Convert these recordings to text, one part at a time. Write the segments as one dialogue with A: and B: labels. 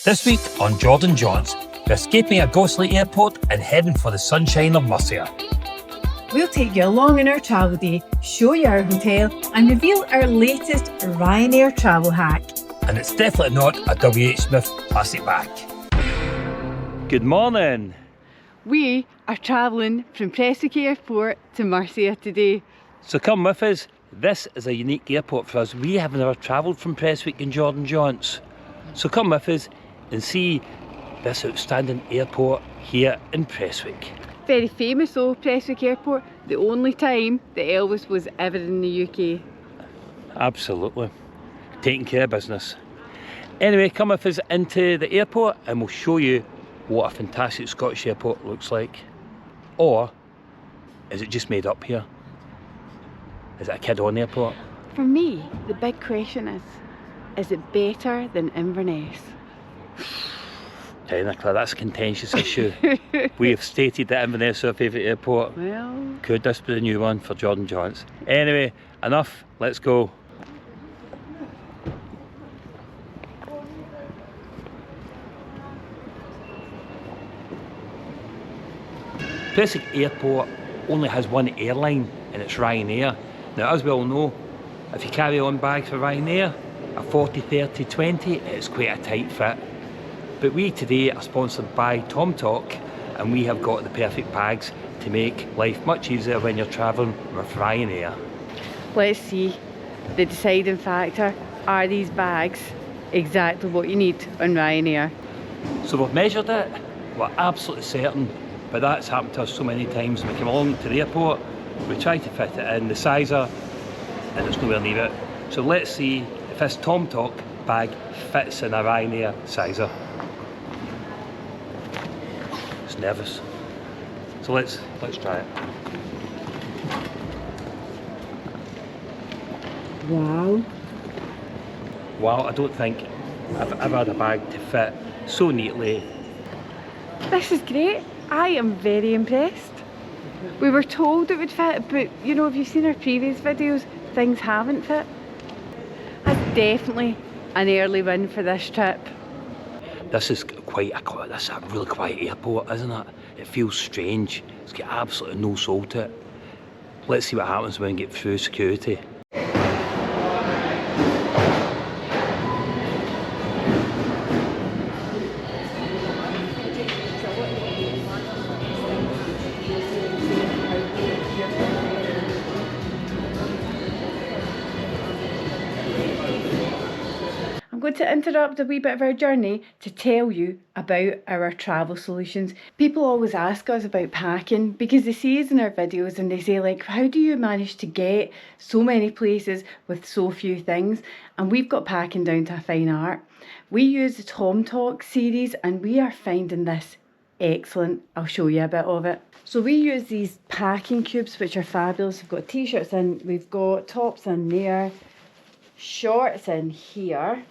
A: This week on JordanJaunts, we're escaping a ghostly airport and heading for the sunshine of Murcia.
B: We'll take you along on our travel day, show you our hotel and reveal our latest Ryanair travel hack.
A: And it's definitely not a W.H. Smith plastic bag. Good morning.
C: We are travelling from Prestwick Airport to Murcia today.
A: So come with us. This is a unique airport for us. We have never travelled from Prestwick in JordanJaunts. So come with us and see this outstanding airport here in Prestwick.
C: Very famous though, Prestwick Airport, the only time that Elvis was ever in the UK.
A: Absolutely. Taking care of business. Anyway, come with us into the airport and we'll show you what a fantastic Scottish airport looks like. Or is it just made up here? Is it a kid-on airport?
C: For me, the big question is it better than Inverness?
A: Technically, that's a contentious issue. We have stated that Inverness is our favourite airport.
C: Well...
A: Could this be the new one for JordanJaunts? Anyway, enough, let's go. Prestwick Airport only has one airline and it's Ryanair. Now, as we all know, if you carry on bags for Ryanair, a 40, 30, 20, it's quite a tight fit. But we today are sponsored by Tomtoc and we have got the perfect bags to make life much easier when you're travelling with Ryanair.
C: Let's see, the deciding factor, are these bags exactly what you need on Ryanair?
A: So we've measured it, we're absolutely certain, but that's happened to us so many times. We come along to the airport, we try to fit it in the sizer and there's nowhere near it. So let's see if this Tomtoc bag fits in a Ryanair sizer. It's nervous. So let's try it.
C: Wow.
A: Wow, I don't think I've ever had a bag to fit so neatly.
C: This is great. I am very impressed. We were told it would fit, but you know, if you've seen our previous videos, things haven't fit. That's definitely an early win for this trip.
A: This is a really quiet airport, isn't it? It feels strange. It's got absolutely no soul to it. Let's see what happens when we get through security.
C: I'm going to interrupt a wee bit of our journey to tell you about our travel solutions. People always ask us about packing because they see us in our videos and they say, like, how do you manage to get so many places with so few things? And we've got packing down to a fine art. We use the Tomtoc series and we are finding this excellent. I'll show you a bit of it. So we use these packing cubes which are fabulous. We've got t-shirts in, we've got tops in there, shorts in here.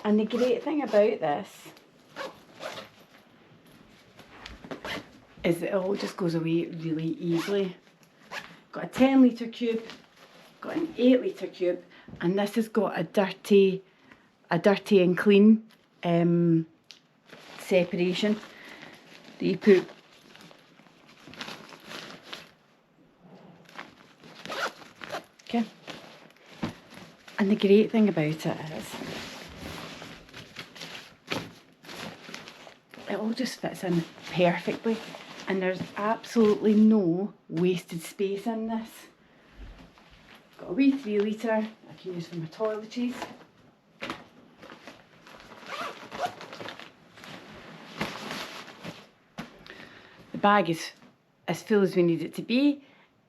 C: And the great thing about this is that it all just goes away really easily. Got a 10 litre cube, got an 8 litre cube, and this has got a dirty and clean separation that you put. Okay. And the great thing about it is it all just fits in perfectly and there's absolutely no wasted space in this. Got a wee 3 litre I can use for my toiletries. The bag is as full as we need it to be.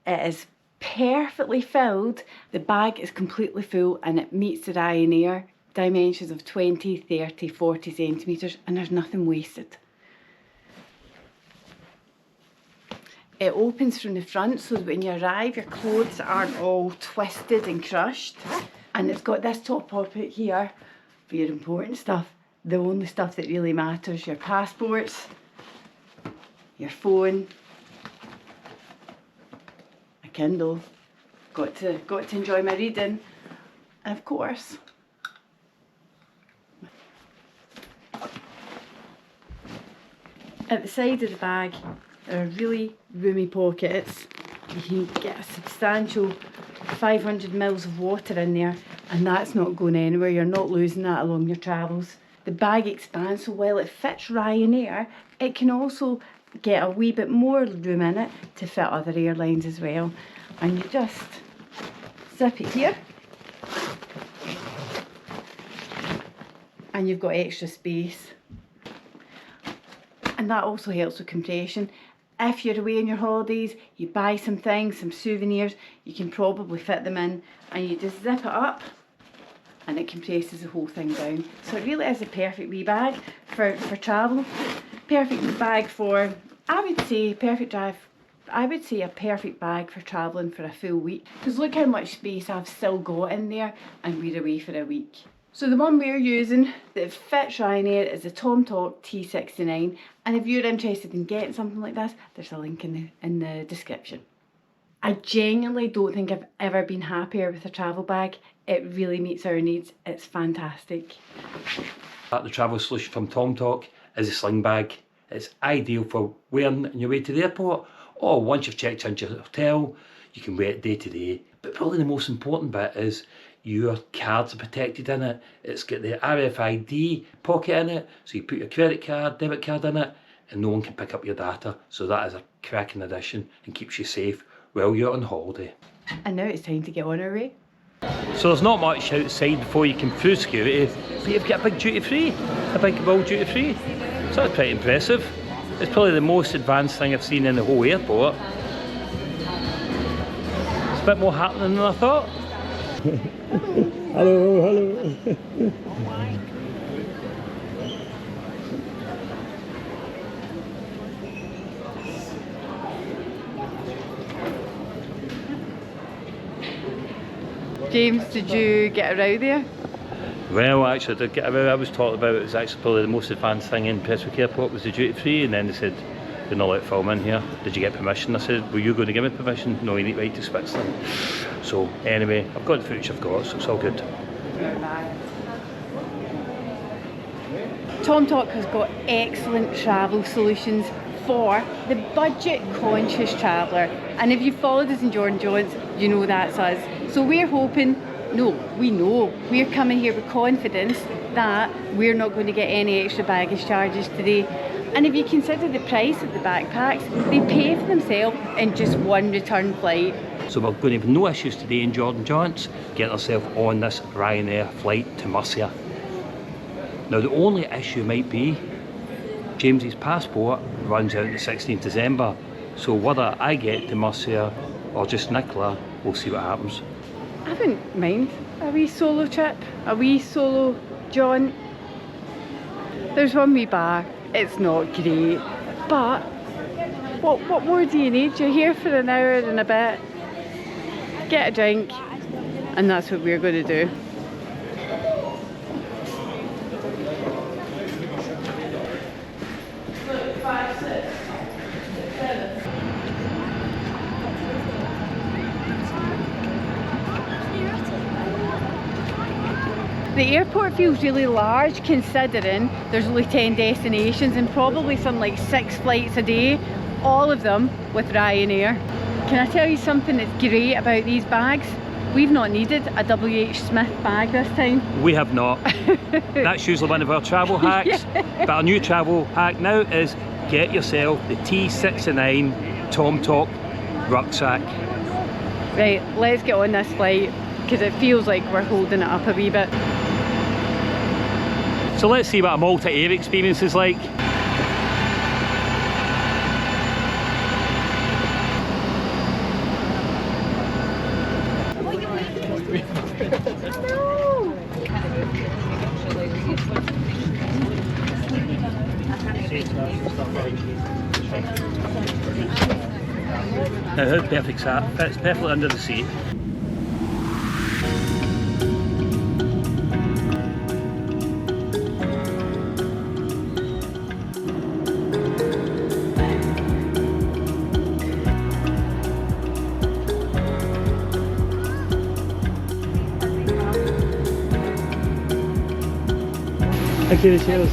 C: It is perfectly filled. The bag is completely full and it meets the Ryanair dimensions of 20, 30, 40 centimetres and there's nothing wasted. It opens from the front so that when you arrive your clothes aren't all twisted and crushed, and it's got this top pocket here for your important stuff, the only stuff that really matters, your passports, your phone, a Kindle, got to enjoy my reading, and of course At the side of the bag there are really roomy pockets. You can get a substantial 500 mils of water in there, and that's not going anywhere. You're not losing that along your travels. The bag expands, so while it fits Ryanair, it can also get a wee bit more room in it to fit other airlines as well. And you just zip it here, and you've got extra space. And that also helps with compression. If you're away on your holidays, you buy some things, some souvenirs, you can probably fit them in, and you just zip it up and it compresses the whole thing down. So it really is a perfect wee bag for travel. Perfect bag for, I would say a perfect bag for travelling for a full week. Because look how much space I've still got in there, and we're away for a week. So the one we're using that fits Ryanair is the Tomtoc T69, and if you're interested in getting something like this, there's a link in the description. I genuinely don't think I've ever been happier with a travel bag. It really meets our needs. It's fantastic.
A: The travel solution from Tomtoc is a sling bag. It's ideal for wearing on your way to the airport, or once you've checked into your hotel, you can wear it day to day. But probably the most important bit is your cards are protected in it. It's got the RFID pocket in it, so you put your credit card, debit card in it, and no one can pick up your data. So that is a cracking addition and keeps you safe while you're on holiday.
C: And now it's time to get on our way.
A: So there's not much outside before you come through security, but you've got a big duty free, a big wall duty free. So that's pretty impressive. It's probably the most advanced thing I've seen in the whole airport. It's a bit more happening than I thought.
D: Hello, hello.
C: James, did you get around there?
A: Well, actually I did get around. I was talking about it was actually probably the most advanced thing in Prestwick Airport was the duty free, and then they said you're not allowed to film in here. Did you get permission? I said, were you going to give me permission? No, you need to write to Switzerland. So anyway, I've got the footage I've got, so it's all good.
C: Tomtoc has got excellent travel solutions for the budget conscious traveller, and if you've followed us in JordanJaunts, you know that's us. So we're hoping, no, we know, we're coming here with confidence that we're not going to get any extra baggage charges today. And if you consider the price of the backpacks, they pay for themselves in just one return flight.
A: So we're going to have no issues today in JordanJaunts getting ourselves on this Ryanair flight to Murcia. Now the only issue might be James's passport runs out on the 16th December. So whether I get to Murcia or just Nicola, we'll see what happens.
C: I wouldn't mind a wee solo trip, a wee solo jaunt. There's one wee bar, it's not great, but what more do you need? You're here for an hour and a bit, get a drink, and that's what we're going to do. The airport feels really large considering there's only 10 destinations and probably some like 6 flights a day, all of them with Ryanair. Can I tell you something that's great about these bags? We've not needed a WH Smith bag this time.
A: We have not. That's usually one of our travel hacks. Yeah. But our new travel hack now is get yourself the T69 Tomtoc rucksack.
C: Right, let's get on this flight because it feels like we're holding it up a wee bit.
A: So let's see what a Malta Air experience is like. Now how perfect's that? Fits perfectly under the seat. Thank you, cheers.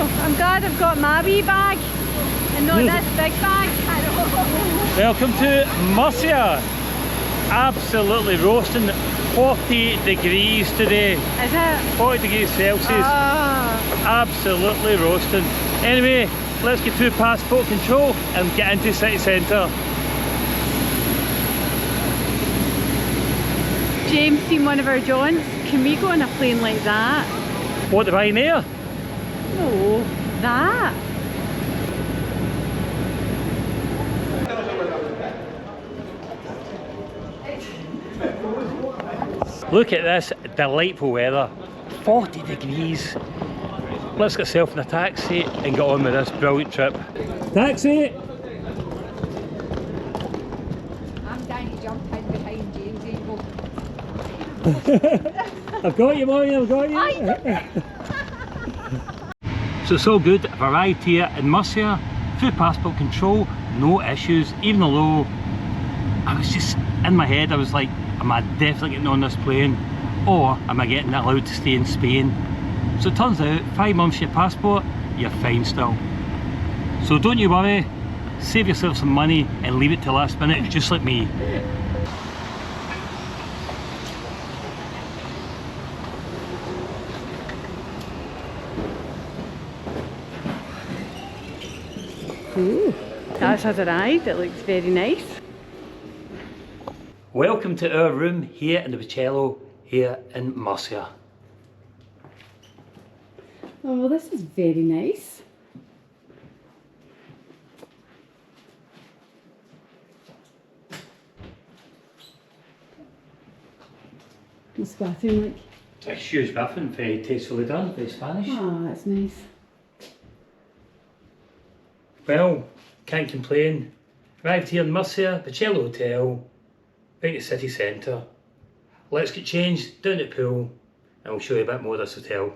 C: I'm glad I've got my wee bag and not this big bag.
A: Welcome to Murcia. Absolutely roasting, 40 degrees today.
C: Is it?
A: 40 degrees Celsius. Absolutely roasting. Anyway, let's get through passport control and get into city centre.
C: James seen one of our jaunts. Can we go on a plane like that?
A: What, the Ryanair?
C: No, that.
A: Look at this delightful weather. 40 degrees. Let's get ourselves in a taxi and get on with this brilliant trip. Taxi!
D: I'm down to jump in behind James, Evil.
A: I've got you, Molly, I've got you. So it's all good. I've arrived here in Murcia, through passport control, no issues, even though I was just in my head, I was like, am I definitely getting on this plane, or am I getting allowed to stay in Spain? So it turns out 5 months for your passport, you're fine still. So don't you worry, save yourself some money and leave it till last minute, just like me.
C: Ooh, that's has arrived. It looks very nice.
A: Welcome to our room here in the Bocello here in Murcia.
C: Oh, well, this is very nice. What's the bathroom like?
A: It's a huge bathroom, very tastefully done, very Spanish.
C: Oh, that's nice.
A: Well, can't complain. Arrived here in Murcia, Bocello Hotel, right at city centre. Let's get changed, down to the pool, and we'll show you a bit more of this hotel.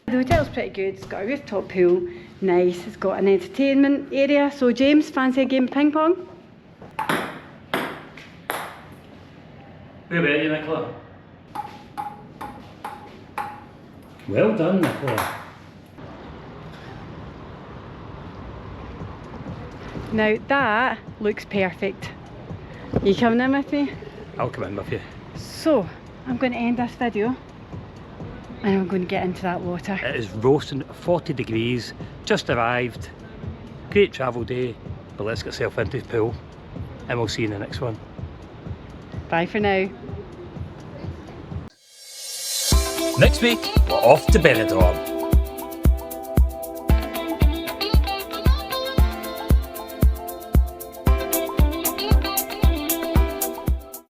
C: The hotel's pretty good. It's got a rooftop pool, nice. It's got an entertainment area. So James, fancy a game of ping pong?
A: Where were you, Nicola? Well done, Nicola.
C: Now that looks perfect. You coming in with me?
A: I'll come in with you.
C: So, I'm going to end this video and I'm going to get into that water.
A: It is roasting, 40 degrees, just arrived. Great travel day, but let's get ourselves into the pool and we'll see you in the next one.
C: Bye for now.
A: Next week, we're off to Benidorm.